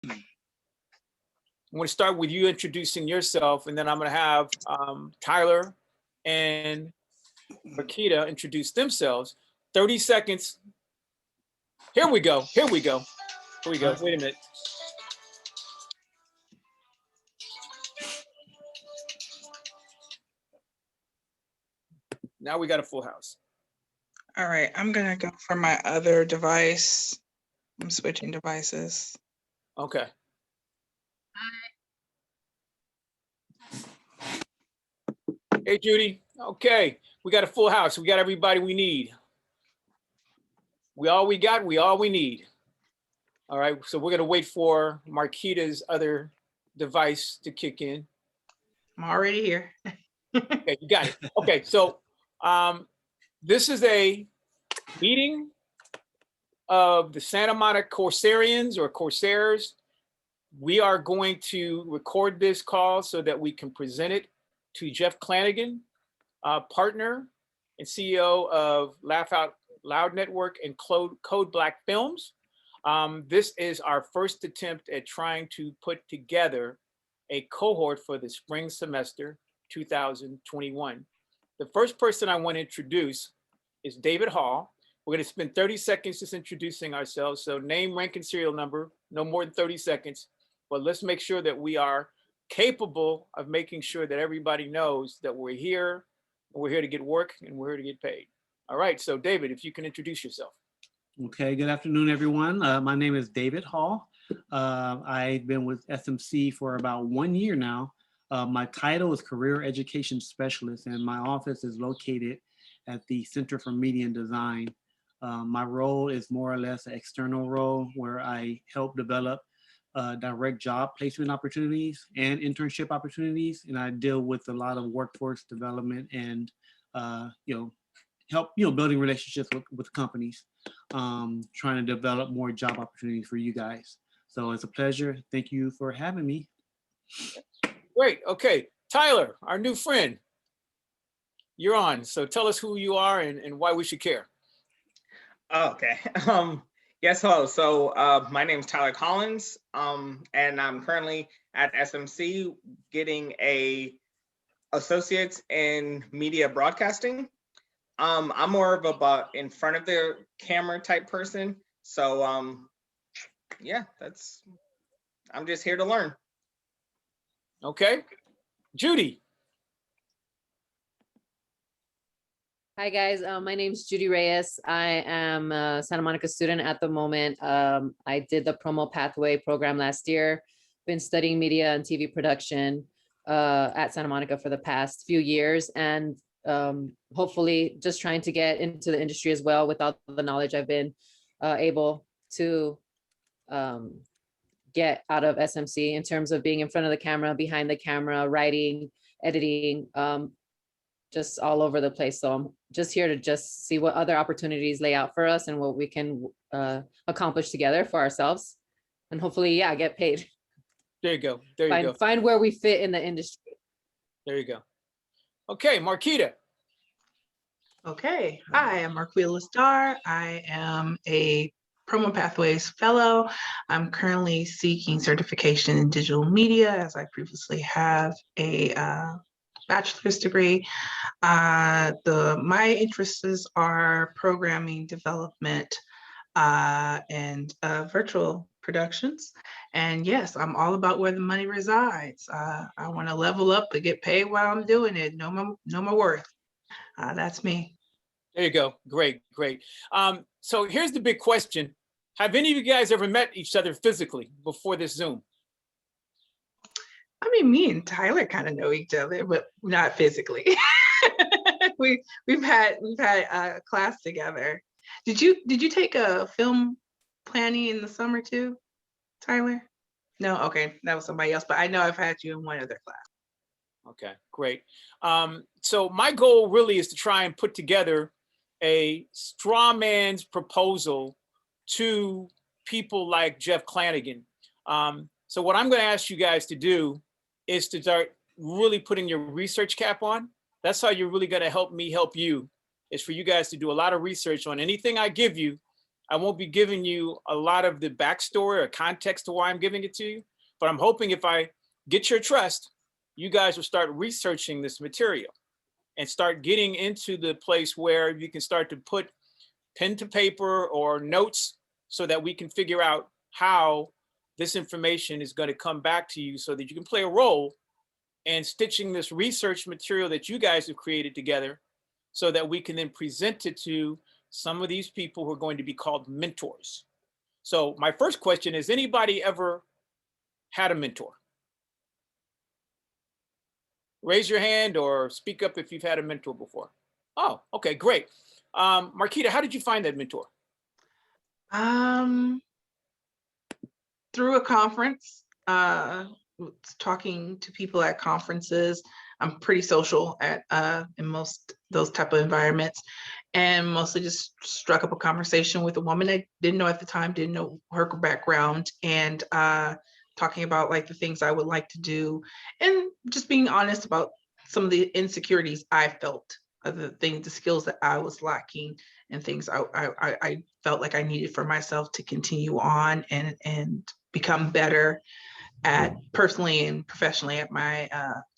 I'm going to start with you introducing yourself, and then I'm going to have Tyler and Marquita introduce themselves. 30 seconds. Here we go. Here we go. Here we go. Wait a minute. Now we got a full house. All right, I'm gonna go for my other device. I'm switching devices. Okay. Hey, Judy. Okay, we got a full house. We got everybody we need. We all we need. All right, so we're gonna wait for Marquita's other device to kick in. I'm already here. Okay, you got it. Okay, so this is a meeting of the Santa Monica Corsarians or Corsairs. We are going to record this call so that we can present it to Jeff Clanagan, partner and CEO of Laugh Out Loud Network and Code Black Films. This is our first attempt at trying to put together a cohort for the spring semester 2021. The first person I want to introduce is David Hall. We're going to spend 30 seconds just introducing ourselves. So name, rank, and serial number, no more than 30 seconds. But let's make sure that we are capable of making sure that everybody knows that we're here to get work and we're here to get paid. All right, so David, if you can introduce yourself. Okay, good afternoon, everyone. My name is David Hall. I've been with SMC for about 1 year now. My title is Career Education Specialist, and my office is located at the Center for Media and Design. My role is more or less an external role where I help develop direct job placement opportunities and internship opportunities, and I deal with a lot of workforce development and help building relationships with companies, trying to develop more job opportunities for you guys. So it's a pleasure. Thank you for having me. Great. Okay, Tyler, our new friend, you're on. So tell us who you are and why we should care. Okay. Yes, hello. So my name is Tyler Collins, and I'm currently at SMC getting a associate's in media broadcasting. I'm more of a in front of the camera type person. So yeah, I'm just here to learn. Okay. Judy. Hi guys, my name is Judy Reyes. I am a Santa Monica student at the moment. I did the promo pathway program last year, been studying media and TV production at Santa Monica for the past few years, and hopefully just trying to get into the industry as well with all the knowledge I've been able to get out of SMC in terms of being in front of the camera, behind the camera, writing, editing, just all over the place. So I'm just here to just see what other opportunities lay out for us and what we can accomplish together for ourselves, and hopefully, yeah, get paid. There you go. There you go. Find where we fit in the industry. There you go. Okay, Marquita. Okay, hi, I'm Marquita Lastar. I am a Promo Pathways Fellow. I'm currently seeking certification in digital media, as I previously have a bachelor's degree. My interests are programming development and virtual productions. And yes, I'm all about where the money resides. I want to level up and get paid while I'm doing it. No more worth. That's me. There you go. Great, great. So here's the big question. Have any of you guys ever met each other physically before this Zoom? I mean, me and Tyler kind of know each other, but not physically. we've had a class together. Did you take a film planning in the summer too, Tyler? No, okay, that was somebody else. But I know I've had you in one other class. Okay, great. So my goal really is to try and put together a straw man's proposal to people like Jeff Clanagan. So what I'm going to ask you guys to do is to start really putting your research cap on. That's how you're really going to help me help you, is for you guys to do a lot of research on anything I give you. I won't be giving you a lot of the backstory or context to why I'm giving it to you, but I'm hoping if I get your trust, you guys will start researching this material and start getting into the place where you can start to put pen to paper or notes so that we can figure out how this information is going to come back to you so that you can play a role in stitching this research material that you guys have created together so that we can then present it to some of these people who are going to be called mentors. So my first question is, anybody ever had a mentor? Raise your hand or speak up if you've had a mentor before. Oh, okay, great. Marquita, how did you find that mentor? Through a conference, talking to people at conferences. I'm pretty social at in most those type of environments, and mostly just struck up a conversation with a woman I didn't know at the time, didn't know her background, and talking about like the things I would like to do, and just being honest about some of the insecurities I felt, the things, the skills that I was lacking, and things I felt like I needed for myself to continue on and become better at personally and professionally at my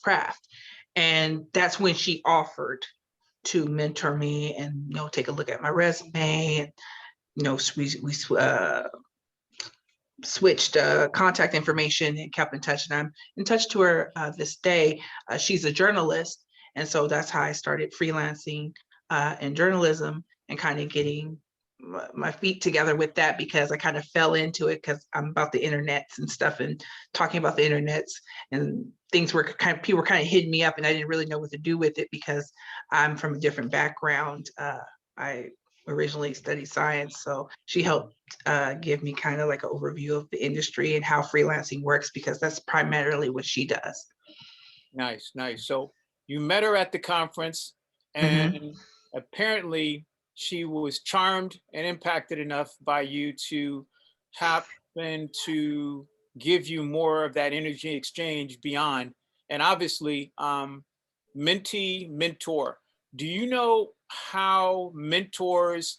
craft. And that's when she offered to mentor me and, you know, take a look at my resume. And, you know, we switched contact information and kept in touch. And I'm in touch to her this day. She's a journalist. And so that's how I started freelancing in journalism and kind of getting my feet together with that, because I kind of fell into it because I'm about the internets and stuff and talking about the internets, and things were kind of, people were kind of hitting me up and I didn't really know what to do with it because I'm from a different background. I originally studied science, so she helped give me kind of like an overview of the industry and how freelancing works, because that's primarily what she does. Nice, nice. So you met her at the conference, and apparently she was charmed and impacted enough by you to happen to give you more of that energy exchange beyond. And obviously, mentee, mentor. Do you know how mentors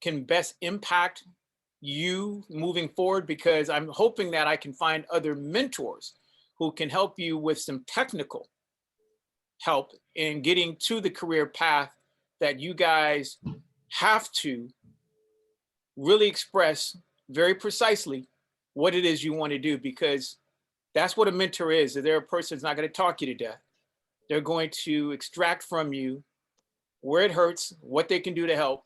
can best impact you moving forward? Because I'm hoping that I can find other mentors who can help you with some technical help in getting to the career path that you guys have to really express very precisely what it is you want to do, because that's what a mentor is. They're a person that's not going to talk you to death. They're going to extract from you where it hurts, what they can do to help,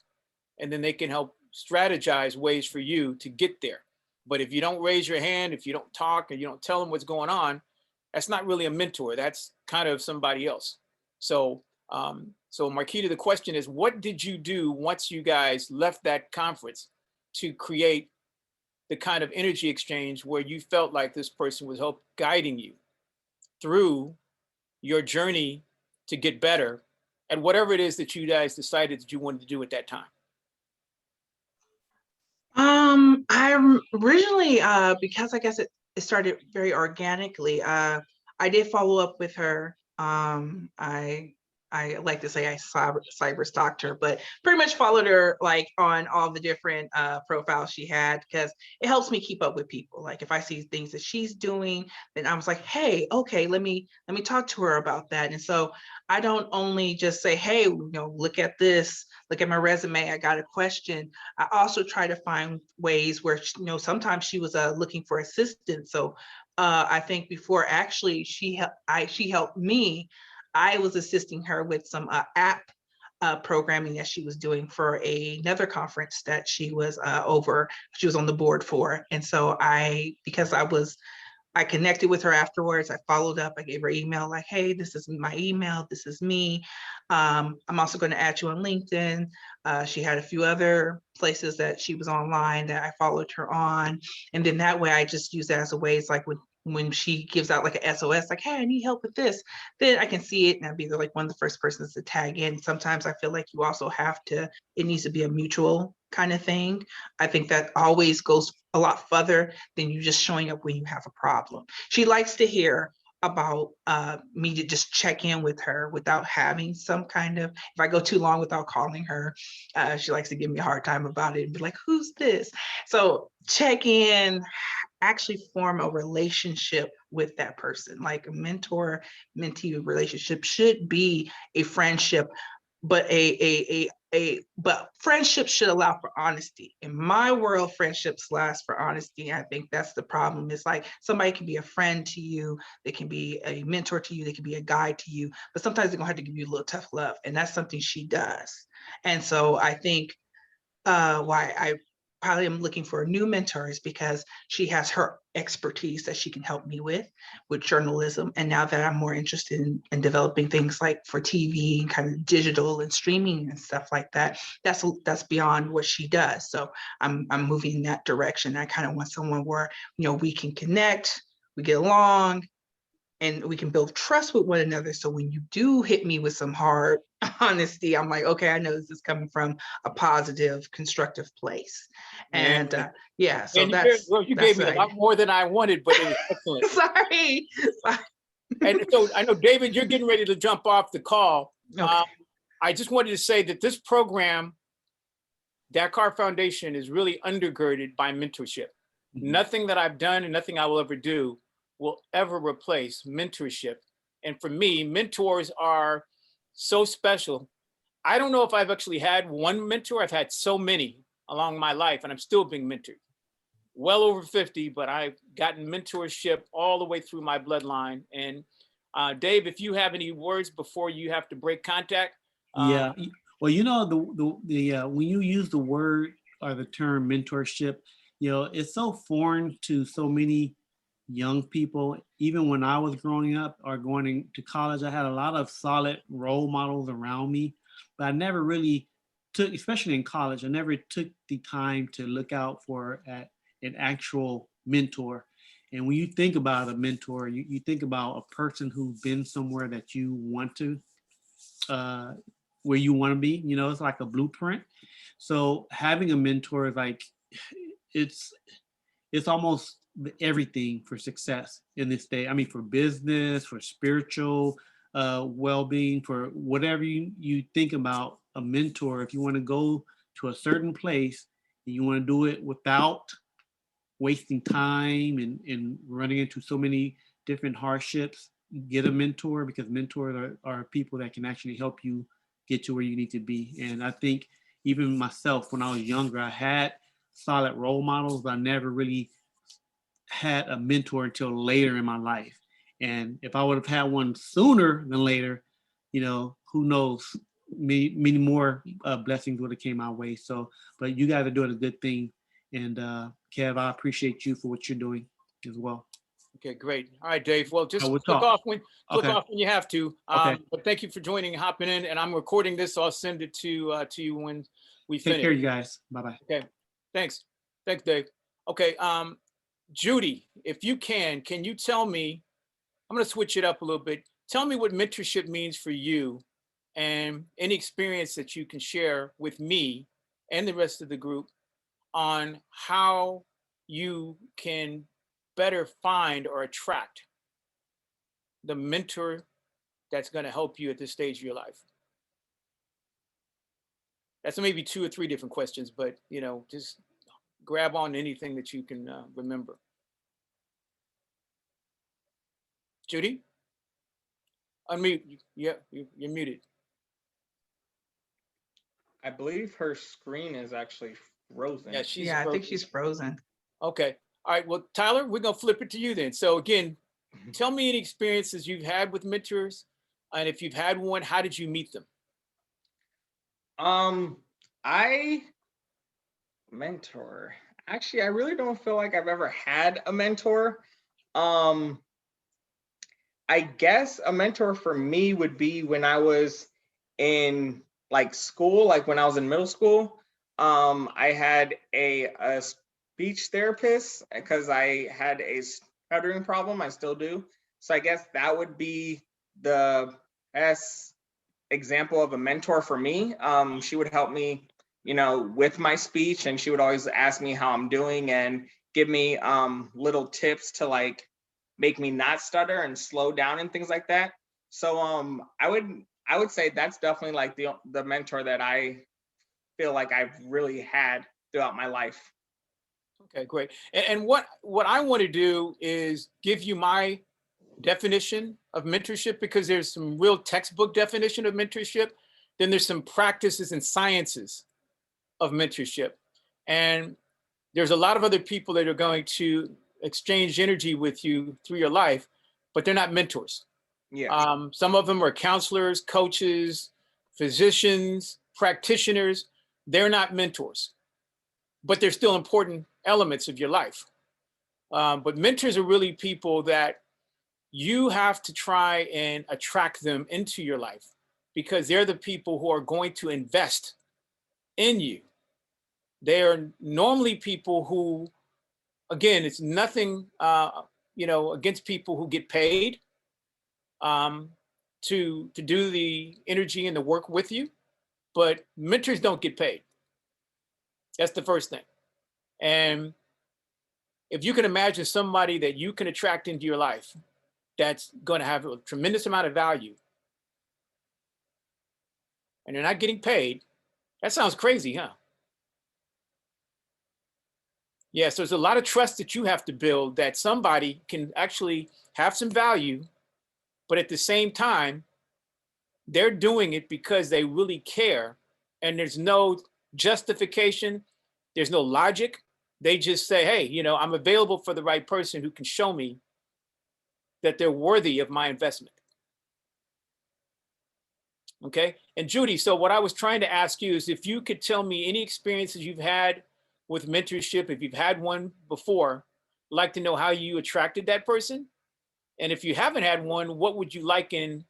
and then they can help strategize ways for you to get there. But if you don't raise your hand, if you don't talk, and you don't tell them what's going on, that's not really a mentor. That's kind of somebody else. So, so Marquita, the question is, what did you do once you guys left that conference to create the kind of energy exchange where you felt like this person was help guiding you through your journey to get better at whatever it is that you guys decided that you wanted to do at that time? I originally, because I guess it started very organically, I did follow up with her. I like to say I cyber stalked her, but pretty much followed her like on all the different profiles she had, because it helps me keep up with people. Like if I see things that she's doing, then I was like, hey, okay, let me talk to her about that. And so I don't only just say, hey, you know, look at this, look at my resume, I got a question. I also try to find ways where, you know, sometimes she was looking for assistance. So I think before actually she helped me, I was assisting her with some app programming that she was doing for another conference that she was she was on the board for. And so because I connected with her afterwards. I followed up. I gave her email like, hey, this is my email. This is me. I'm also going to add you on LinkedIn. She had a few other places that she was online that I followed her on. And then that way I just use that as a way. It's like when she gives out like a SOS, like, hey, I need help with this, then I can see it and I'd be like one of the first persons to tag in. Sometimes I feel like you also have to, it needs to be a mutual kind of thing. I think that always goes a lot further than you just showing up when you have a problem. She likes to hear about me to just check in with her without having some kind of, if I go too long without calling her, she likes to give me a hard time about it and be like, who's this? So check in, actually form a relationship with that person. Like a mentor mentee relationship should be a friendship, but but friendship should allow for honesty. In my world, friendships last for honesty. I think that's the problem. It's like somebody can be a friend to you, they can be a mentor to you, they can be a guide to you, but sometimes they're gonna have to give you a little tough love. And that's something she does. And so I think why I probably am looking for a new mentor is because she has her expertise that she can help me with journalism. And now that I'm more interested in developing things like for TV and kind of digital and streaming and stuff like that, that's beyond what she does. So I'm moving in that direction. I kind of want someone where, you know, we can connect, we get along, and we can build trust with one another. So when you do hit me with some hard honesty, I'm like, okay, I know this is coming from a positive, constructive place. And yeah, so And that's you gave me a what lot more than I wanted, but it was excellent. Sorry. And so I know, David, you're getting ready to jump off the call. Okay. I just wanted to say that this program, Dakar Foundation, is really undergirded by mentorship. Mhm. Nothing that I've done and nothing I will ever do will ever replace mentorship. And for me, mentors are so special. I don't know if I've actually had one mentor. I've had so many along my life, and I'm still being mentored. Well over 50, but I've gotten mentorship all the way through my bloodline. And Dave, if you have any words before you have to break contact. Yeah. Well, you know, when you use the word or the term mentorship, you know, it's so foreign to so many young people. Even when I was growing up or going to college, I had a lot of solid role models around me, but I never really took, especially in college, I never took the time to look out for an actual mentor. And when you think about a mentor, you think about a person who's been somewhere that you want to, where you want to be. You know, it's like a blueprint. So having a mentor is like, it's almost everything for success in this day. I mean, for business, for spiritual well-being, for whatever you think about a mentor. If you want to go to a certain place and you want to do it without wasting time and running into so many different hardships, get a mentor, because mentors are people that can actually help you get to where you need to be. And I think even myself, when I was younger, I had solid role models, but I never really had a mentor until later in my life. And if I would have had one sooner than later, you know, who knows, many more blessings would have came my way. So, but you guys are doing a good thing. And Kev, I appreciate you for what you're doing as well. Okay, great. All right, Dave. Well, just we'll click talk. off when Okay. you have to. Okay. But thank you for joining and hopping in. And I'm recording this, so I'll send it to you when we Take finish. care, you guys. Bye-bye. Okay. Thanks, Dave. Okay. Judy, if you can you tell me? I'm going to switch it up a little bit. Tell me what mentorship means for you, and any experience that you can share with me and the rest of the group on how you can better find or attract the mentor that's going to help you at this stage of your life. That's maybe 2 or 3 different questions, but you know, just grab on anything that you can remember. Judy, unmute. Yeah, you're muted. I believe her screen is actually frozen. Yeah, she's I think frozen. she's frozen. Okay. All right. Well, Tyler, we're gonna flip it to you then. So again, tell me any experiences you've had with mentors, and if you've had one, how did you meet them? Mentor. Actually, I really don't feel like I've ever had a mentor. I guess a mentor for me would be when I was in like school, like when I was in middle school. I had a speech therapist because I had a stuttering problem. I still do. So I guess that would be the best example of a mentor for me. She would help me, you know, with my speech, and she would always ask me how I'm doing and give me little tips to like make me not stutter and slow down and things like that. So I would say that's definitely like the mentor that I feel like I've really had throughout my life. Okay, great. And what I want to do is give you my definition of mentorship, because there's some real textbook definition of mentorship. Then there's some practices and sciences of mentorship. And there's a lot of other people that are going to exchange energy with you through your life, but they're not mentors. Yeah. Some of them are counselors, coaches, physicians, practitioners. They're not mentors, but they're still important elements of your life. But mentors are really people that you have to try and attract them into your life, because they're the people who are going to invest in you. They are normally people who, again, it's nothing, against people who get paid to do the energy and the work with you, but mentors don't get paid. That's the first thing. And if you can imagine somebody that you can attract into your life that's going to have a tremendous amount of value, and they're not getting paid, that sounds crazy, huh? Yeah, so there's a lot of trust that you have to build, that somebody can actually have some value, but at the same time, they're doing it because they really care, and there's no justification, there's no logic. They just say, hey, I'm available for the right person who can show me that they're worthy of my investment. Okay. And Judy, so what I was trying to ask you is if you could tell me any experiences you've had with mentorship, if you've had one before, I'd like to know how you attracted that person. And if you haven't had one, what would you like in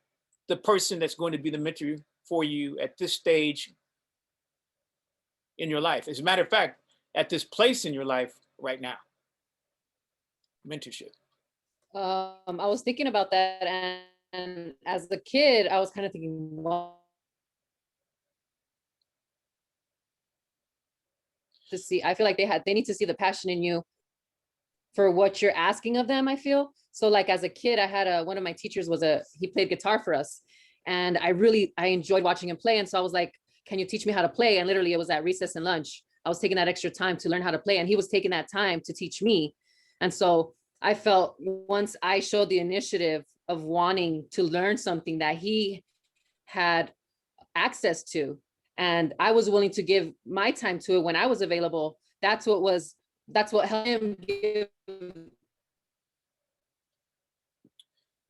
the person that's going to be the mentor for you at this stage in your life? As a matter of fact, at this place in your life right now, mentorship. I was thinking about that, and as a kid, I was kind of thinking, well, to see, I feel like they need to see the passion in you for what you're asking of them. I feel so, like as a kid, I had one of my teachers he played guitar for us, and I enjoyed watching him play. And so I was like, can you teach me how to play? And literally it was at recess and lunch, I was taking that extra time to learn how to play, and he was taking that time to teach me. And so I felt once I showed the initiative of wanting to learn something that he had access to, and I was willing to give my time to it when I was available, that's what helped him give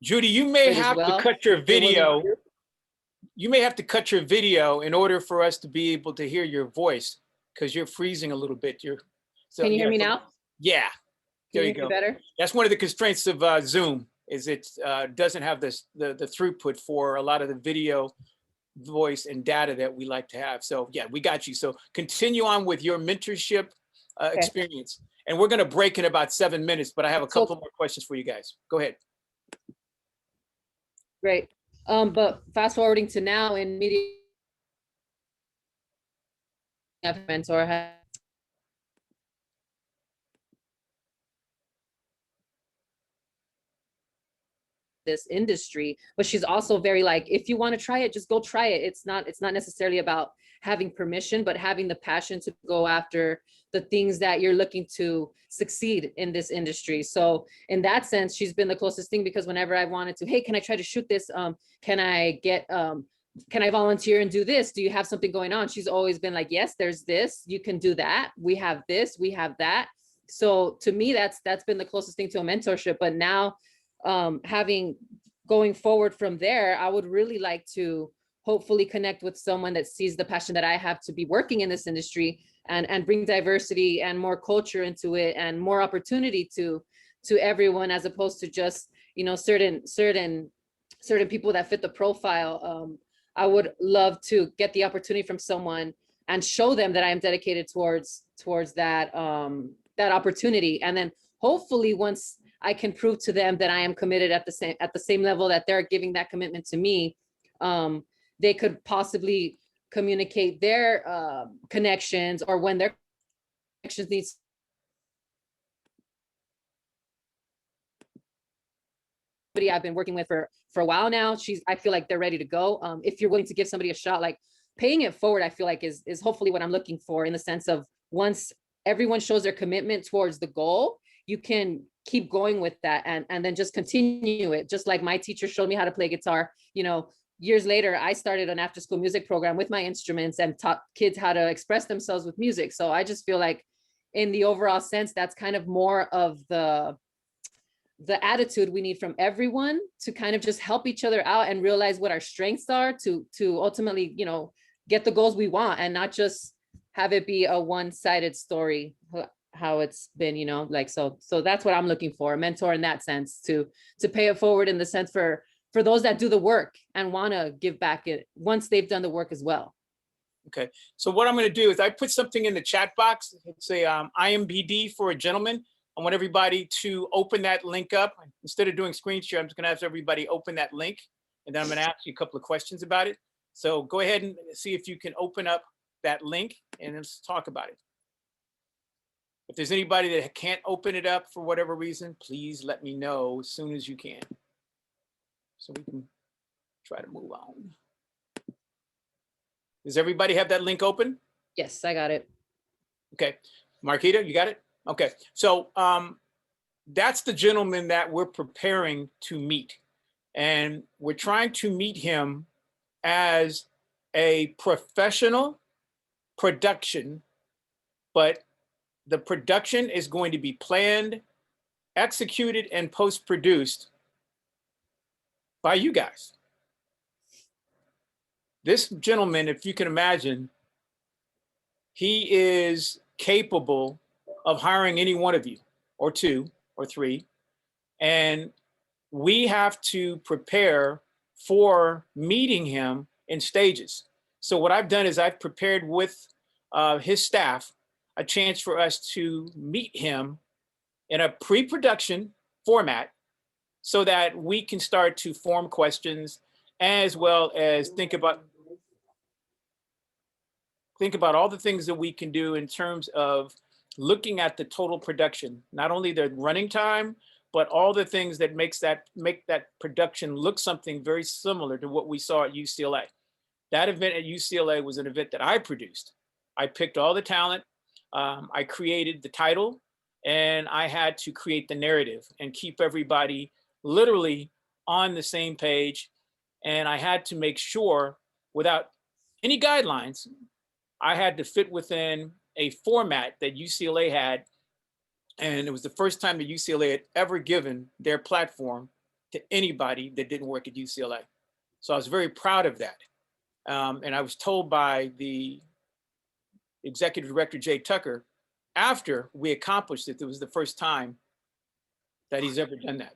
Judy, you may it as have to well. cut your It wasn't- video. You may have to cut your video in order for us to be able to hear your voice, because you're freezing a little bit. Can you hear me now? Yeah, there Can you hear me go. better? That's one of the constraints of Zoom, is it doesn't have the throughput for a lot of the video, voice, and data that we like to have. So yeah, we got you. So continue on with your mentorship Okay. experience. And we're going to break in about 7 minutes, but I have a So- couple more questions for you guys. Go ahead. Great. But fast forwarding to now in media, I have a mentor, this industry, but she's also very like, if you want to try it, just go try it. It's not necessarily about having permission, but having the passion to go after the things that you're looking to succeed in this industry. So in that sense, she's been the closest thing, because whenever I wanted to, hey, can I try to shoot this? Can I volunteer and do this? Do you have something going on? She's always been like, yes, there's this, you can do that. We have this, we have that. So to me, that's been the closest thing to a mentorship. But now, going forward from there, I would really like to hopefully connect with someone that sees the passion that I have to be working in this industry, and bring diversity and more culture into it, and more opportunity to everyone, as opposed to just, certain people that fit the profile. I would love to get the opportunity from someone and show them that I am dedicated towards that opportunity. And then hopefully once I can prove to them that I am committed at the same level that they're giving that commitment to me, they could possibly communicate their connections, or when their connections needs I've been working with for a while now. I feel like they're ready to go. If you're willing to give somebody a shot, like paying it forward, I feel like is hopefully what I'm looking for, in the sense of once everyone shows their commitment towards the goal, you can keep going with that and then just continue it. Just like my teacher showed me how to play guitar, years later, I started an after school music program with my instruments and taught kids how to express themselves with music. So I just feel like in the overall sense, that's kind of more of the attitude we need from everyone, to kind of just help each other out and realize what our strengths are to ultimately, get the goals we want, and not just have it be a one-sided story, how it's been, so that's what I'm looking for, a mentor in that sense, to pay it forward, in the sense for those that do the work and want to give back it once they've done the work as well. Okay, so what I'm going to do is I put something in the chat box. It's a IMBD for a gentleman. I want everybody to open that link up. Instead of doing screen share, I'm just going to have everybody open that link, and then I'm going to ask you a couple of questions about it. So go ahead and see if you can open up that link, and let's talk about it. If there's anybody that can't open it up for whatever reason, please let me know as soon as you can, so we can try to move on. Does everybody have that link open? Yes, I got it. Okay, Marquita, you got it? Okay, so that's the gentleman that we're preparing to meet. And we're trying to meet him as a professional production, but the production is going to be planned, executed, and post-produced by you guys. This gentleman, if you can imagine, he is capable of hiring any one of you, or two, or three, and we have to prepare for meeting him in stages. So what I've done is I've prepared with his staff a chance for us to meet him in a pre-production format, so that we can start to form questions, as well as think about all the things that we can do in terms of looking at the total production, not only the running time, but all the things that make that production look something very similar to what we saw at UCLA. That event at UCLA was an event that I produced. I picked all the talent, I created the title, and I had to create the narrative and keep everybody literally on the same page. And I had to make sure, without any guidelines, I had to fit within a format that UCLA had. And it was the first time that UCLA had ever given their platform to anybody that didn't work at UCLA. So I was very proud of that. And I was told by the executive director, Jay Tucker, after we accomplished it, it was the first time that he's ever done that.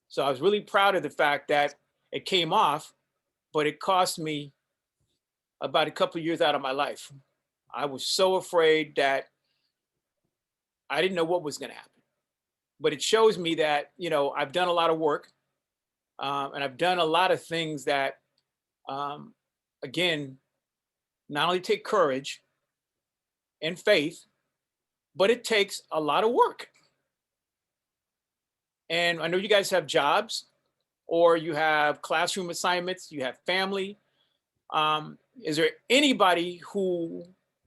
So I was really proud of the fact that it came off, but it cost me about a couple of years out of my life. I was so afraid that I didn't know what was going to happen. But it shows me that, I've done a lot of work, and I've done a lot of things that, again, not only take courage and faith, but it takes a lot of work. And I know you guys have jobs, or you have classroom assignments, you have family. Is there anybody who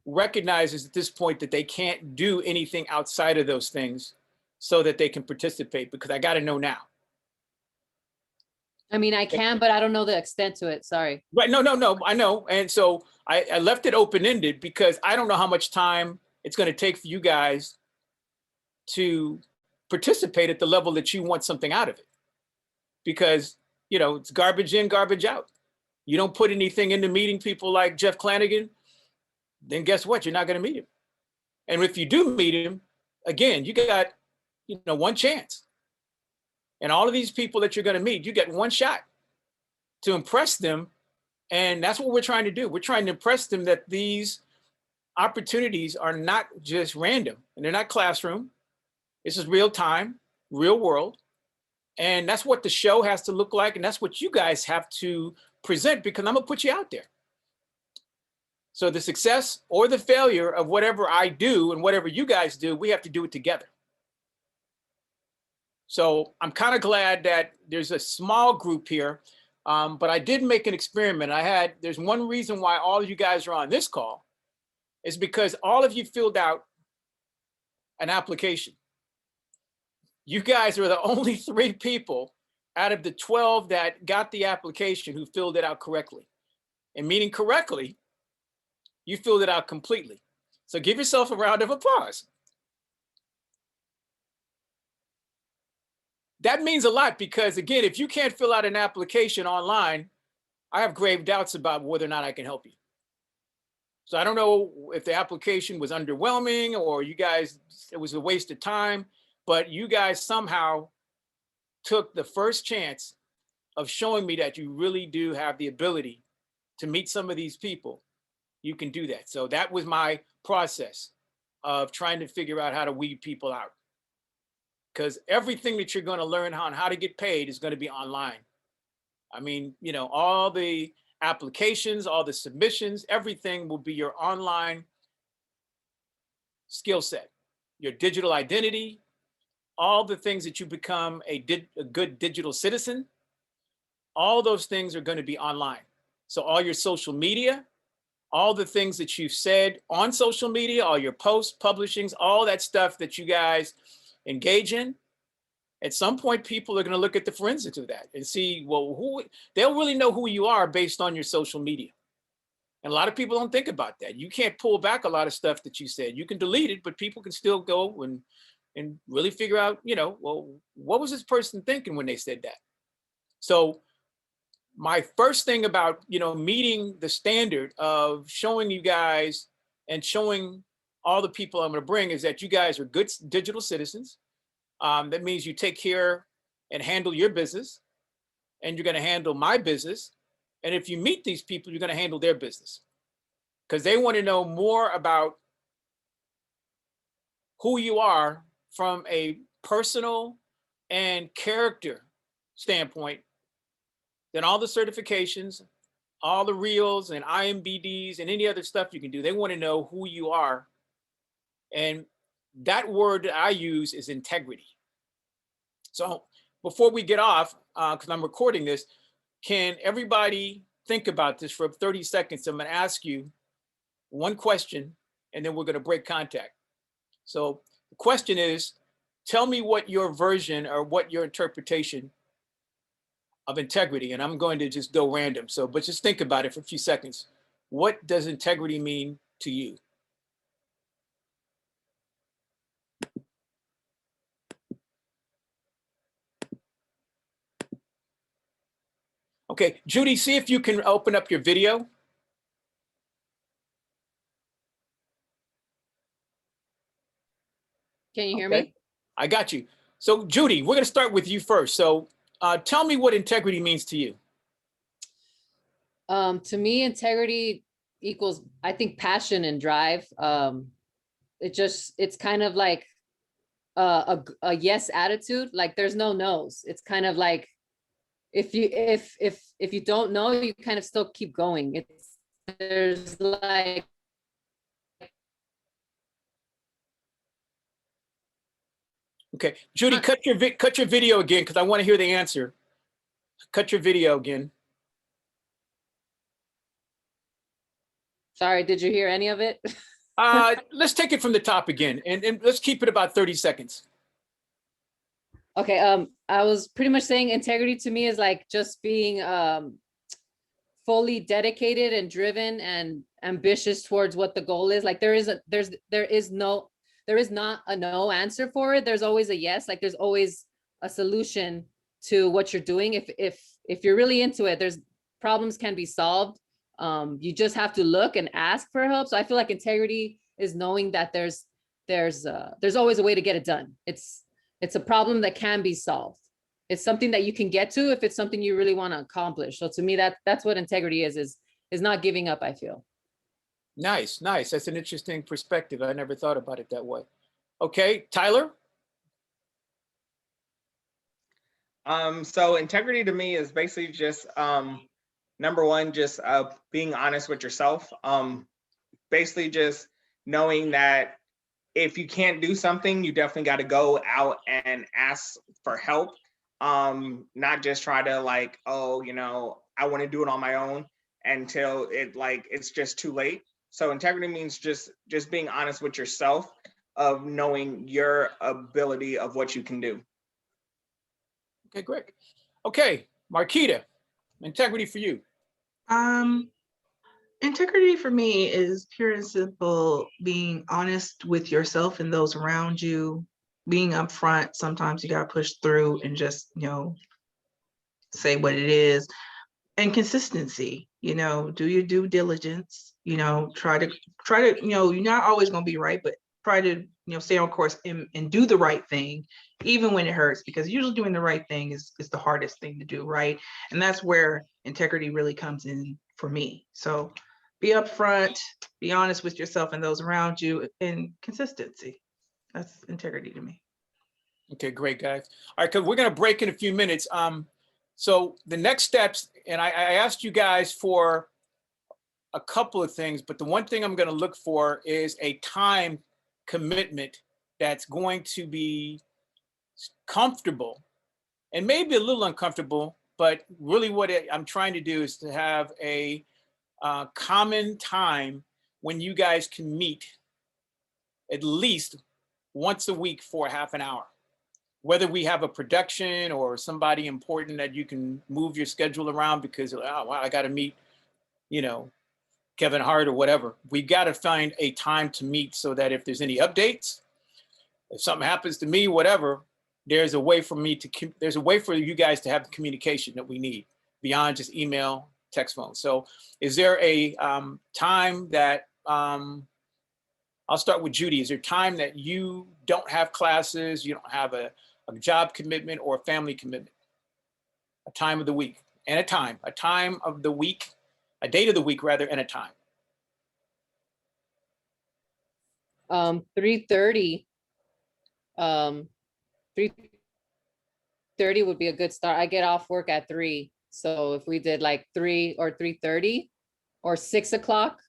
recognizes at this point that they can't do anything outside of those things so that they can participate? Because I got to know now. I mean, I can, but I don't know the extent to it. Sorry. Right. No, I know. And so I left it open-ended because I don't know how much time it's going to take for you guys to participate at the level that you want something out of it. Because, it's garbage in, garbage out. You don't put anything into meeting people like Jeff Clanagan, then guess what? You're not going to meet him. And if you do meet him, again, you got, one chance. And all of these people that you're going to meet, you get one shot to impress them. And that's what we're trying to do. We're trying to impress them that these opportunities are not just random, and they're not classroom. This is real time, real world. And that's what the show has to look like. And that's what you guys have to present, because I'm going to put you out there. So the success or the failure of whatever I do and whatever you guys do, we have to do it together. So I'm kind of glad that there's a small group here, but I did make an experiment. There's one reason why all of you guys are on this call is because all of you filled out an application. You guys are the only 3 people out of the 12 that got the application who filled it out correctly. And meaning correctly, you filled it out completely. So give yourself a round of applause. That means a lot because, again, if you can't fill out an application online, I have grave doubts about whether or not I can help you. So I don't know if the application was underwhelming or you guys, it was a waste of time, but you guys somehow took the first chance of showing me that you really do have the ability to meet some of these people. You can do that. So that was my process of trying to figure out how to weed people out. Because everything that you're going to learn on how to get paid is going to be online. I mean, you know, all the applications, all the submissions, everything will be your online skill set, your digital identity, all the things that you become a good digital citizen, all those things are going to be online. So all your social media, all the things that you've said on social media, all your posts, publishings, all that stuff that you guys engage in, at some point, people are going to look at the forensics of that and see, well, they'll really know who you are based on your social media. And a lot of people don't think about that. You can't pull back a lot of stuff that you said. You can delete it, but people can still go and really figure out, you know, well, what was this person thinking when they said that? So my first thing about, you know, meeting the standard of showing you guys and showing all the people I'm going to bring is that you guys are good digital citizens. That means you take care and handle your business, and you're going to handle my business. And if you meet these people, you're going to handle their business because they want to know more about who you are from a personal and character standpoint than all the certifications, all the reels and IMBDs and any other stuff you can do. They want to know who you are. And that word that I use is integrity. So before we get off, because I'm recording this, can everybody think about this for 30 seconds? I'm going to ask you one question, and then we're going to break contact. So the question is, tell me what your version or what your interpretation of integrity, and I'm going to just go random. So, but just think about it for a few seconds. What does integrity mean to you? Okay, Judy, see if you can open up your video. Can you hear Okay. me? I got you. So Judy, we're going to start with you first. So tell me what integrity means to you. To me, integrity equals, I think, passion and drive. It's kind of like a yes attitude. Like there's no no's. It's kind of like if you don't know, you kind of still keep going. There's like Okay, Judy, cut your video again because I want to hear the answer. Cut your video again. Sorry, did you hear any of it? Let's take it from the top again, and let's keep it about 30 seconds. Okay, I was pretty much saying integrity to me is like just being fully dedicated and driven and ambitious towards what the goal is. Like there is not a no answer for it. There's always a yes. Like there's always a solution to what you're doing. If you're really into it, there's problems can be solved. You just have to look and ask for help. So I feel like integrity is knowing that there's always a way to get it done. It's a problem that can be solved. It's something that you can get to if it's something you really want to accomplish. So to me, that's what integrity is not giving up, I feel. Nice. That's an interesting perspective. I never thought about it that way. Okay, Tyler? So integrity to me is basically just number one, just being honest with yourself. Basically just knowing that if you can't do something, you definitely got to go out and ask for help. Not just try to like, oh, you know, I want to do it on my own until it's just too late. So integrity means just being honest with yourself, of knowing your ability of what you can do. Okay, great. Okay, Marquita, integrity for you. Integrity for me is pure and simple, being honest with yourself and those around you, being upfront. Sometimes you got to push through and just, say what it is. And consistency, do your due diligence, try to, you're not always going to be right, but try to, stay on course and do the right thing, even when it hurts, because usually doing the right thing is the hardest thing to do, right? And that's where integrity really comes in for me. So be upfront, be honest with yourself and those around you, and consistency. That's integrity to me. Okay, great, guys. All right, because we're going to break in a few minutes. So the next steps, and I asked you guys for a couple of things, but the one thing I'm going to look for is a time commitment that's going to be comfortable and maybe a little uncomfortable, but really what I'm trying to do is to have a common time when you guys can meet at least once a week for half an hour. Whether we have a production or somebody important that you can move your schedule around because, oh, wow, I got to meet, Kevin Hart or whatever. We got to find a time to meet so that if there's any updates, if something happens to me, whatever, there's a way for you guys to have the communication that we need beyond just email, text, phone. So is there a time that, I'll start with Judy. Is there time that you don't have classes, you don't have a job commitment or a family commitment? A time of the week and a time of the week, a date of the week rather, and a time. 3:30. 3:30 would be a good start. I get off work at 3. So if we did like 3 or 3:30 or 6 o'clock,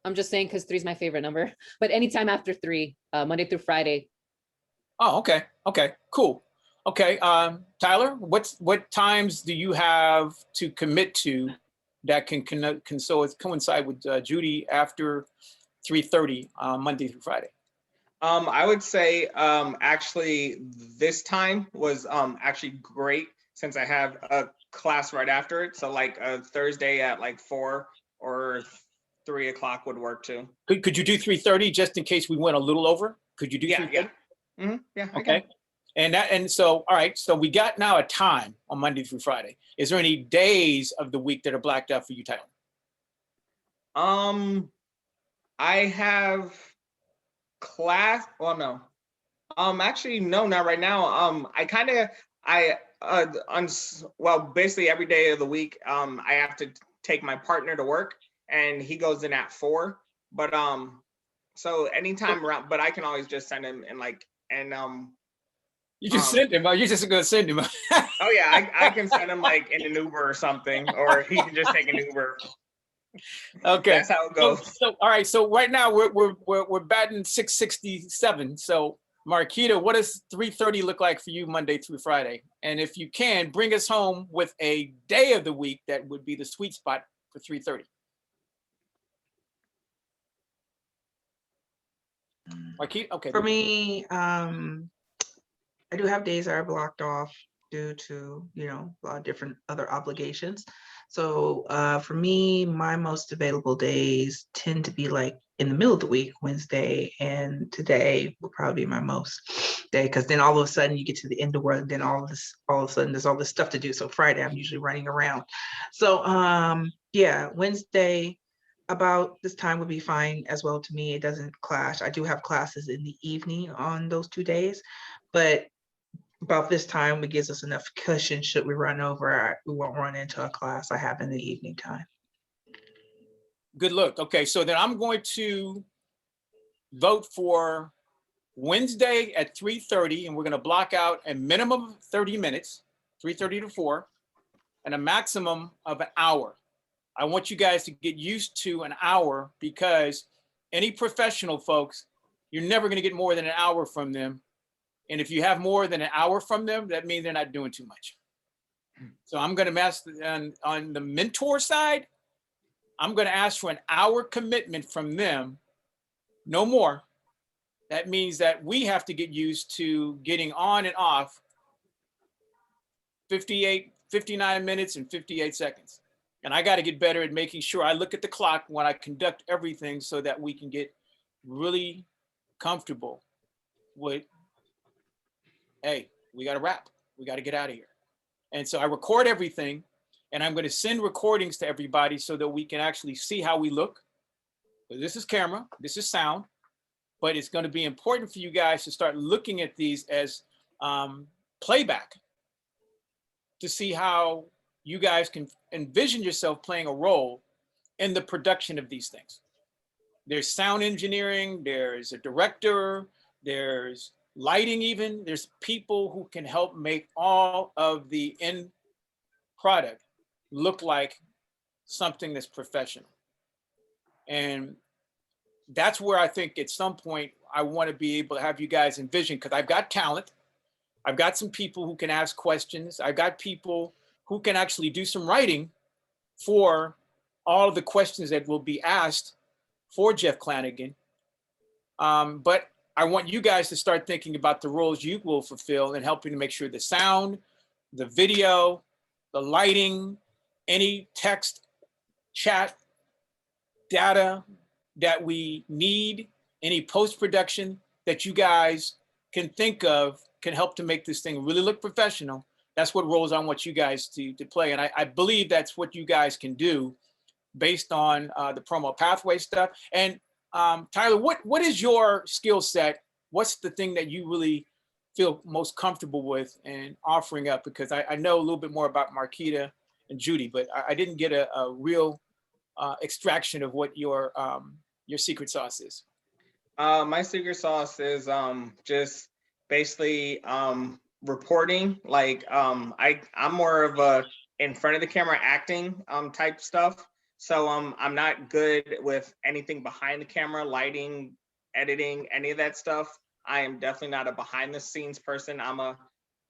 I'm just saying because 3 is my favorite number, but anytime after 3, Monday through Friday. Oh, okay. Okay, cool. Okay, Tyler, what times do you have to commit to that can coincide with Judy after 3:30 Monday through Friday? I would say actually this time was actually great since I have a class right after it. So like a Thursday at like 4 or 3 o'clock would work too. Could you do 3:30 just in case we went a little over? Could you do 3:30? Yeah. Mm-hmm. Yeah. Okay. And so, all right. So we got now a time on Monday through Friday. Is there any days of the week that are blacked out for you, Tyler? I have class. Well, no. Actually, no, not right now. Basically every day of the week, I have to take my partner to work, and he goes in at 4. But so anytime around, but I can always just send him You just send him. You're just gonna send him. Oh yeah, I can send him like in an Uber or something, or he can just take an Uber. Okay, that's how it goes. So all right. So right now we're batting 667. So Marquita, what does 3:30 look like for you Monday through Friday? And if you can, bring us home with a day of the week that would be the sweet spot for 3:30. Marquita, okay. For me, I do have days that are blocked off due to, a lot of different other obligations. So for me, my most available days tend to be like in the middle of the week, Wednesday, and today will probably be my most day, because then all of a sudden you get to the end of work, then all of a sudden there's all this stuff to do. So Friday, I'm usually running around. So yeah, Wednesday about this time would be fine as well to me. It doesn't clash. I do have classes in the evening on those 2 days, but about this time, it gives us enough cushion should we run over. We won't run into a class I have in the evening time. Good look. Okay, so then I'm going to vote for Wednesday at 3:30, and we're going to block out a minimum of 30 minutes, 3:30 to 4, and a maximum of an hour. I want you guys to get used to an hour, because any professional folks, you're never going to get more than an hour from them. And if you have more than an hour from them, that means they're not doing too much. So I'm going to ask on the mentor side, I'm going to ask for an hour commitment from them, no more. That means that we have to get used to getting on and off 59 minutes and 58 seconds. And I got to get better at making sure I look at the clock when I conduct everything so that we can get really comfortable with, hey, we got to wrap. We got to get out of here. And so I record everything, and I'm going to send recordings to everybody so that we can actually see how we look. So this is camera, this is sound, but it's going to be important for you guys to start looking at these as playback to see how you guys can envision yourself playing a role in the production of these things. There's sound engineering, there's a director, there's lighting even, there's people who can help make all of the end product look like something that's professional. And that's where I think at some point I want to be able to have you guys envision, because I've got talent. I've got some people who can ask questions. I've got people who can actually do some writing for all of the questions that will be asked for Jeff Clanagan. But I want you guys to start thinking about the roles you will fulfill and helping to make sure the sound, the video, the lighting, any text, chat, data that we need, any post-production that you guys can think of can help to make this thing really look professional. That's what roles I want you guys to play. And I believe that's what you guys can do based on the promo pathway stuff. And Tyler, what is your skill set? What's the thing that you really feel most comfortable with and offering up? Because I know a little bit more about Marquita and Judy, but I didn't get a real extraction of what your secret sauce is. My secret sauce is just basically reporting. Like I'm more of a in front of the camera acting type stuff. So I'm not good with anything behind the camera, lighting, editing, any of that stuff. I am definitely not a behind the scenes person. I'm a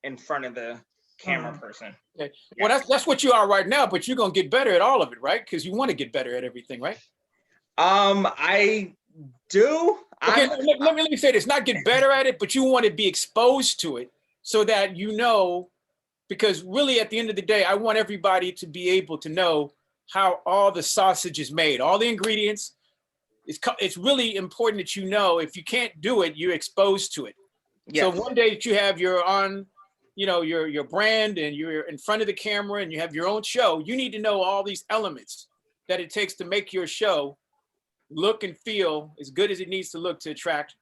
in front of the camera person. Okay. Yeah. Well, that's what you are right now, but you're gonna get better at all of it, right? Because you want to get better at everything, right? I do. Okay, let me say this, not get better at it, but you want to be exposed to it so that you know, because really at the end of the day, I want everybody to be able to know how all the sausage is made, all the ingredients. It's really important that you know, if you can't do it, you're exposed to it. Yes. So one day that you have your on, your brand and you're in front of the camera and you have your own show, you need to know all these elements that it takes to make your show look and feel as good as it needs to look to attract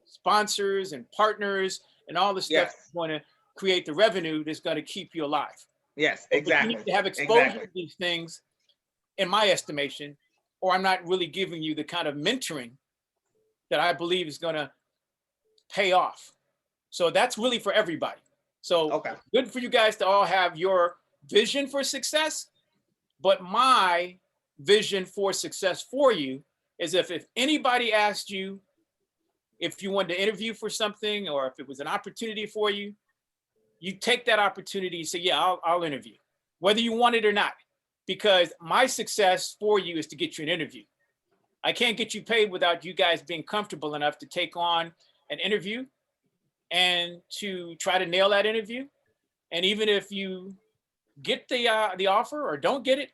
sponsors and partners and all the stuff that's going to create the revenue that's going to keep you alive. Yes, exactly. You need to have exposure to these things, in my estimation, or I'm not really giving you the kind of mentoring that I believe is going to pay off. So that's really for everybody. So good for you guys to all have your vision for success, but my vision for success for you is if anybody asked you if you wanted to interview for something or if it was an opportunity for you, you take that opportunity and say, yeah, I'll interview, whether you want it or not, because my success for you is to get you an interview. I can't get you paid without you guys being comfortable enough to take on an interview and to try to nail that interview. And even if you get the offer or don't get it,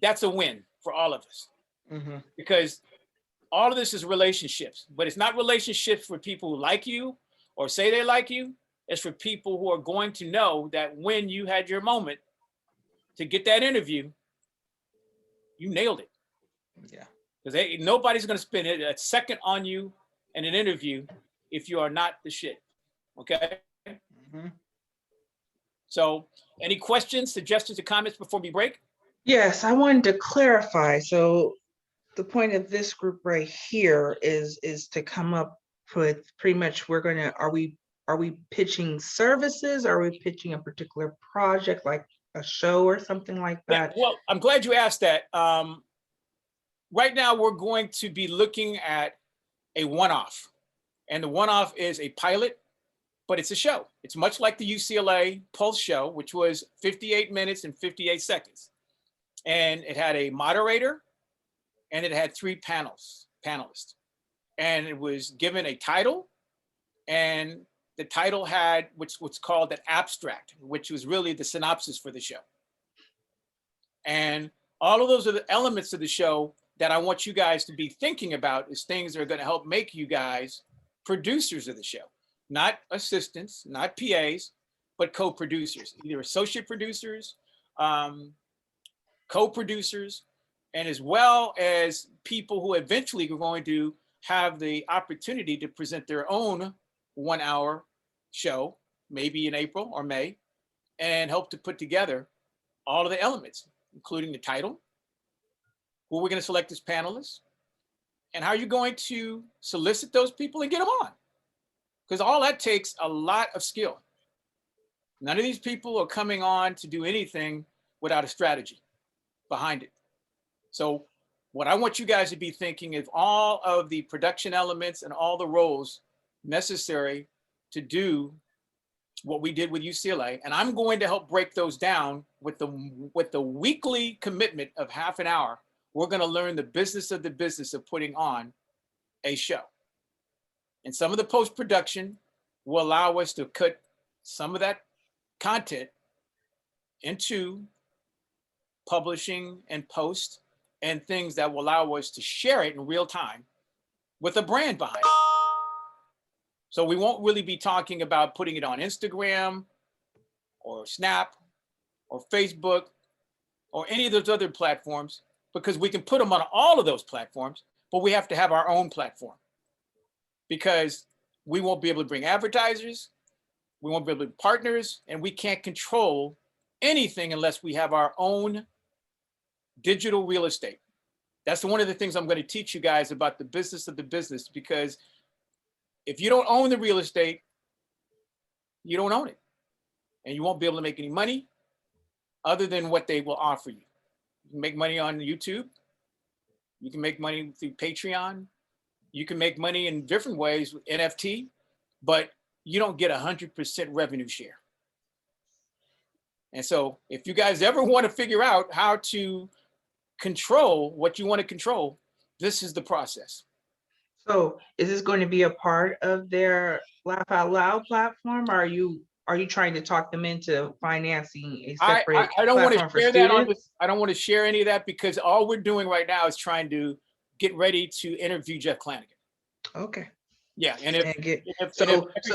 that's a win for all of us. Mm-hmm. Because all of this is relationships, but it's not relationships for people who like you or say they like you. It's for people who are going to know that when you had your moment to get that interview, you nailed it. Yeah. Because nobody's going to spend a second on you in an interview if you are not the shit. Okay. Mm-hmm. So any questions, suggestions, or comments before we break? Yes, I wanted to clarify. So the point of this group right here is to come up with pretty much are we pitching services? Are we pitching a particular project like a show or something like that? Yeah, well, I'm glad you asked that. Right now we're going to be looking at a one-off. And the one-off is a pilot, but it's a show. It's much like the UCLA Pulse show, which was 58 minutes and 58 seconds. And it had a moderator and it had 3 panelists. And it was given a title, and the title had what's called an abstract, which was really the synopsis for the show. And all of those are the elements of the show that I want you guys to be thinking about as things that are going to help make you guys producers of the show, not assistants, not PAs, but co-producers, either associate producers, co-producers, and as well as people who eventually are going to have the opportunity to present their own 1-hour show, maybe in April or May, and help to put together all of the elements, including the title, who we're going to select as panelists, and how you're going to solicit those people and get them on. Because all that takes a lot of skill. None of these people are coming on to do anything without a strategy behind it. So what I want you guys to be thinking is all of the production elements and all the roles necessary to do what we did with UCLA. And I'm going to help break those down with the weekly commitment of half an hour. We're going to learn the business of putting on a show. And some of the post-production will allow us to cut some of that content into publishing and post and things that will allow us to share it in real time with a brand behind it. So we won't really be talking about putting it on Instagram or Snap or Facebook or any of those other platforms, because we can put them on all of those platforms, but we have to have our own platform, because we won't be able to bring advertisers, we won't be able to partners, and we can't control anything unless we have our own digital real estate. That's one of the things I'm going to teach you guys about the business of the business, because if you don't own the real estate, you don't own it. And you won't be able to make any money other than what they will offer you. You can make money on YouTube. You can make money through Patreon. You can make money in different ways with NFT, but you don't get 100% revenue share. And so if you guys ever want to figure out how to control what you want to control, this is the process. So is this going to be a part of their Laugh Out Loud platform? Or are you trying to talk them into financing a separate I don't want to platform for share that on students? this. I don't want to share any of that, because all we're doing right now is trying to get ready to interview Jeff Clanagan. Okay. Yeah, and So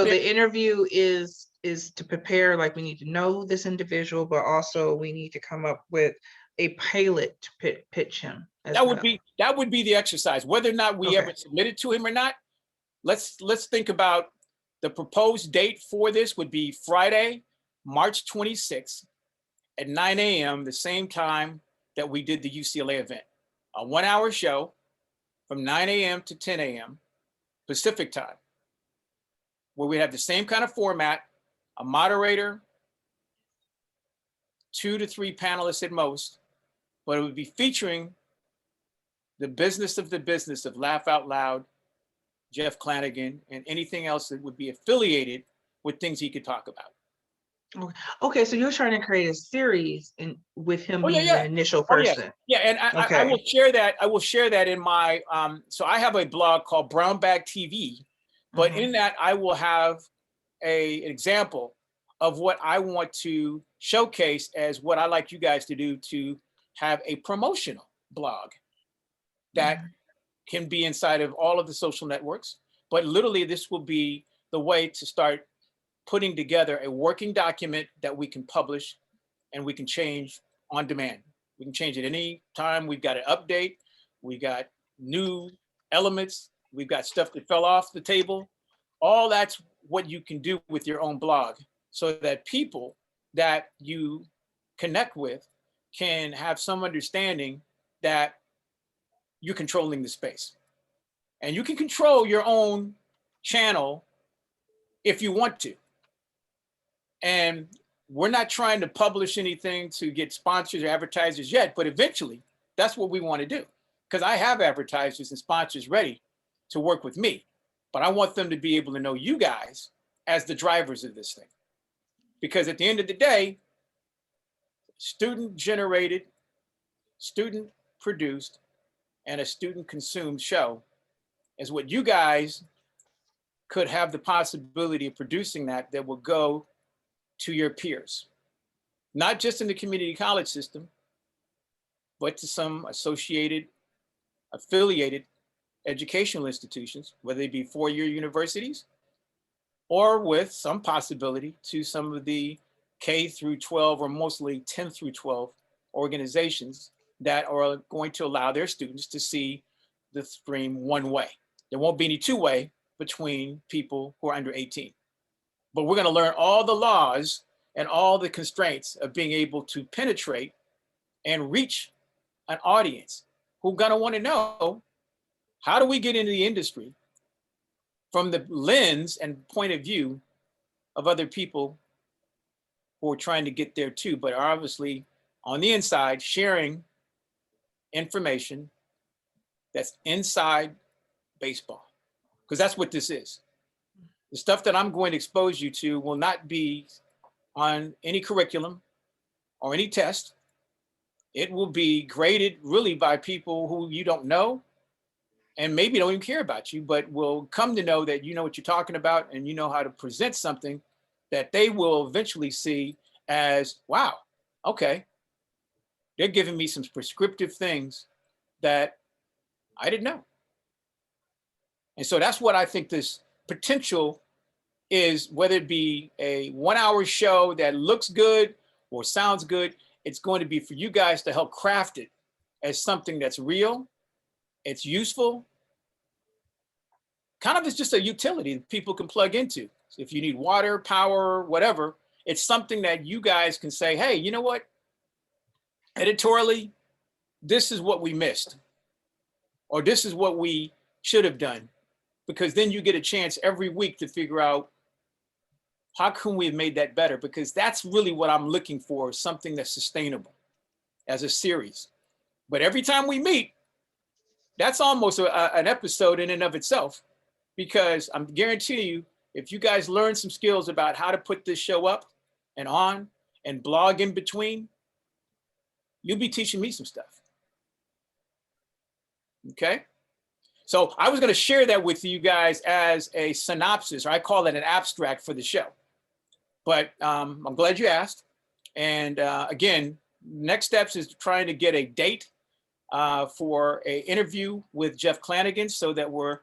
the interview is to prepare, like we need to know this individual, but also we need to come up with a pilot to pitch him. that would be the exercise. Whether or not we Okay. ever submit it to him or not, let's think about the proposed date for this would be Friday, March 26th at 9 a.m., the same time that we did the UCLA event. A 1-hour show from 9 a.m. to 10 a.m. Pacific time, where we have the same kind of format, a moderator, 2 to 3 panelists at most, but it would be featuring the business of Laugh Out Loud, Jeff Clanagan, and anything else that would be affiliated with things he could talk about. Okay, so you're trying to create a series with him Oh, yeah, being yeah. the initial Oh, yeah. person. Yeah, and I Okay. will share that. I will share that in my, so I have a blog called Brown Bag TV, but Mhm. in that I will have an example of what I want to showcase as what I like you guys to do, to have a promotional blog that can be inside of all of the social networks. But literally, this will be the way to start putting together a working document that we can publish and we can change on demand. We can change it any time. We've got an update. We got new elements. We've got stuff that fell off the table. All that's what you can do with your own blog, so that people that you connect with can have some understanding that you're controlling the space. And you can control your own channel if you want to. And we're not trying to publish anything to get sponsors or advertisers yet, but eventually that's what we want to do. Because I have advertisers and sponsors ready to work with me, but I want them to be able to know you guys as the drivers of this thing. Because at the end of the day, student generated, student produced, and a student consumed show is what you guys could have the possibility of producing that will go to your peers, not just in the community college system, but to some associated, affiliated educational institutions, whether they be four-year universities or with some possibility to some of the K through 12 or mostly 10 through 12 organizations that are going to allow their students to see the stream one way. There won't be any two-way between people who are under 18. But we're going to learn all the laws and all the constraints of being able to penetrate and reach an audience who are going to want to know, how do we get into the industry from the lens and point of view of other people who are trying to get there too, but are obviously on the inside sharing information that's inside baseball, because that's what this is. The stuff that I'm going to expose you to will not be on any curriculum or any test. It will be graded really by people who you don't know and maybe don't even care about you, but will come to know that you know what you're talking about and you know how to present something that they will eventually see as, wow, okay, they're giving me some prescriptive things that I didn't know. And so that's what I think this potential is, whether it be a 1 hour show that looks good or sounds good, it's going to be for you guys to help craft it as something that's real, it's useful, kind of is just a utility that people can plug into. So if you need water, power, whatever, it's something that you guys can say, hey, you know what? Editorially, this is what we missed, or this is what we should have done, because then you get a chance every week to figure out how can we have made that better, because that's really what I'm looking for, something that's sustainable as a series. But every time we meet, that's almost an episode in and of itself, because I'm guaranteeing you, if you guys learn some skills about how to put this show up and on and blog in between, you'll be teaching me some stuff. Okay? So I was going to share that with you guys as a synopsis, or I call it an abstract for the show. But I'm glad you asked. And again, next steps is trying to get a date for an interview with Jeff Clanagan, so that we're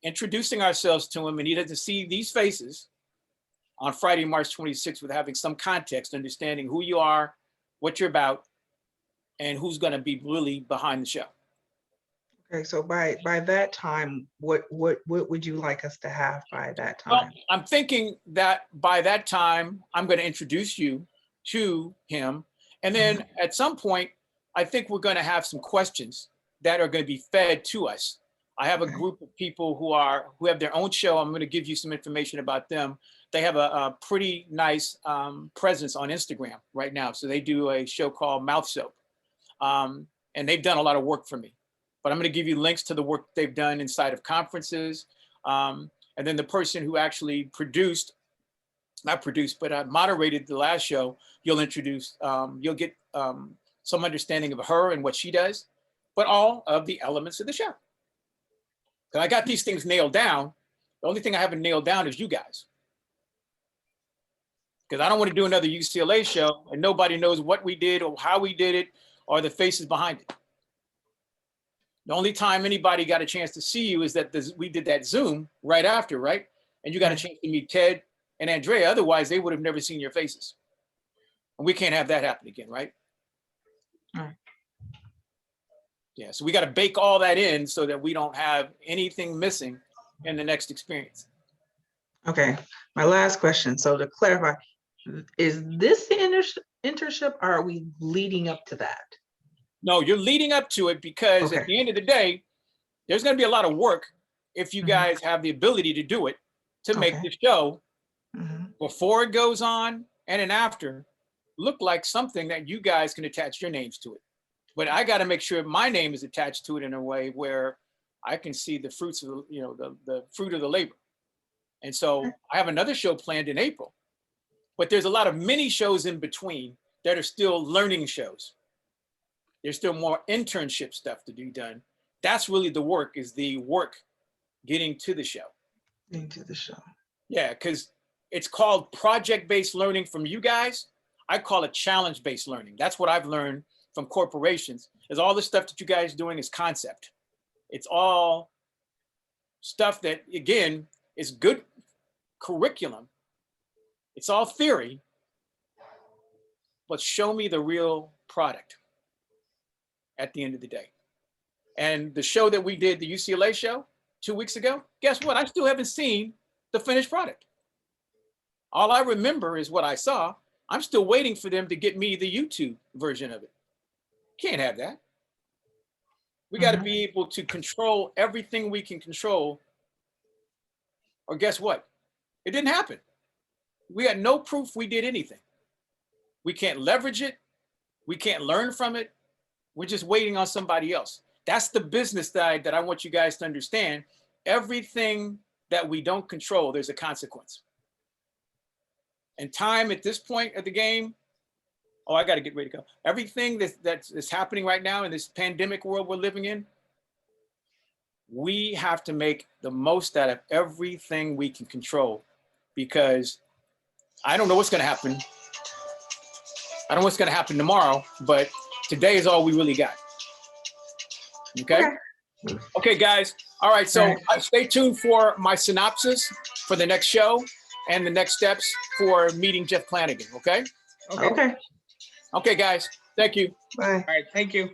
introducing ourselves to him and he doesn't see these faces on Friday, March 26th, with having some context, understanding who you are, what you're about, and who's going to be really behind the show. Okay, so by that time, what would you like us to have by that time? Well, I'm thinking that by that time, I'm going to introduce you to him. And then at some point, I think we're going to have some questions that are going to be fed to us. I have a group of people who have their own show. I'm going to give you some information about them. They have a pretty nice presence on Instagram right now. So they do a show called Mouth Soap. And they've done a lot of work for me. But I'm going to give you links to the work they've done inside of conferences. And then the person who actually moderated the last show, you'll get some understanding of her and what she does, but all of the elements of the show. Because I got these things nailed down. The only thing I haven't nailed down is you guys. Because I don't want to do another UCLA show and nobody knows what we did or how we did it or the faces behind it. The only time anybody got a chance to see you is that we did that Zoom right after, right? And you got a chance to meet Ted and Andrea. Otherwise, they would have never seen your faces. And we can't have that happen again, right? All right. Yeah, so we got to bake all that in so that we don't have anything missing in the next experience. Okay, my last question. So to clarify, is this the internship or are we leading up to that? No, you're leading up to it, because at the end of the day, there's going to be a lot of work if you guys have the ability to do it, to make the show before it goes on and then after look like something that you guys can attach your names to it. But I got to make sure my name is attached to it in a way where I can see the fruits of, the fruit of the labor. And so I have another show planned in April, but there's a lot of mini shows in between that are still learning shows. There's still more internship stuff to be done. That's really the work, is the work getting to the show. Into the show. Yeah, because it's called project-based learning from you guys. I call it challenge-based learning. That's what I've learned from corporations, is all the stuff that you guys doing is concept. It's all stuff that, again, is good curriculum. It's all theory, but show me the real product at the end of the day. And the show that we did, the UCLA show 2 weeks ago, guess what? I still haven't seen the finished product. All I remember is what I saw. I'm still waiting for them to get me the YouTube version of it. Can't have that. We got to be able to control everything we can control. Or guess what? It didn't happen. We had no proof we did anything. We can't leverage it. We can't learn from it. We're just waiting on somebody else. That's the business side that I want you guys to understand. Everything that we don't control, there's a consequence. And time at this point of the game, oh, I got to get ready to go. Everything that's happening right now in this pandemic world we're living in, we have to make the most out of everything we can control, because I don't know what's going to happen. I don't know what's going to happen tomorrow, but today is all we really got. Okay? Okay, guys. All right, so stay tuned for my synopsis for the next show and the next steps for meeting Jeff Flanagan, okay? Okay. Okay, guys. Thank you. Bye. All right, thank you.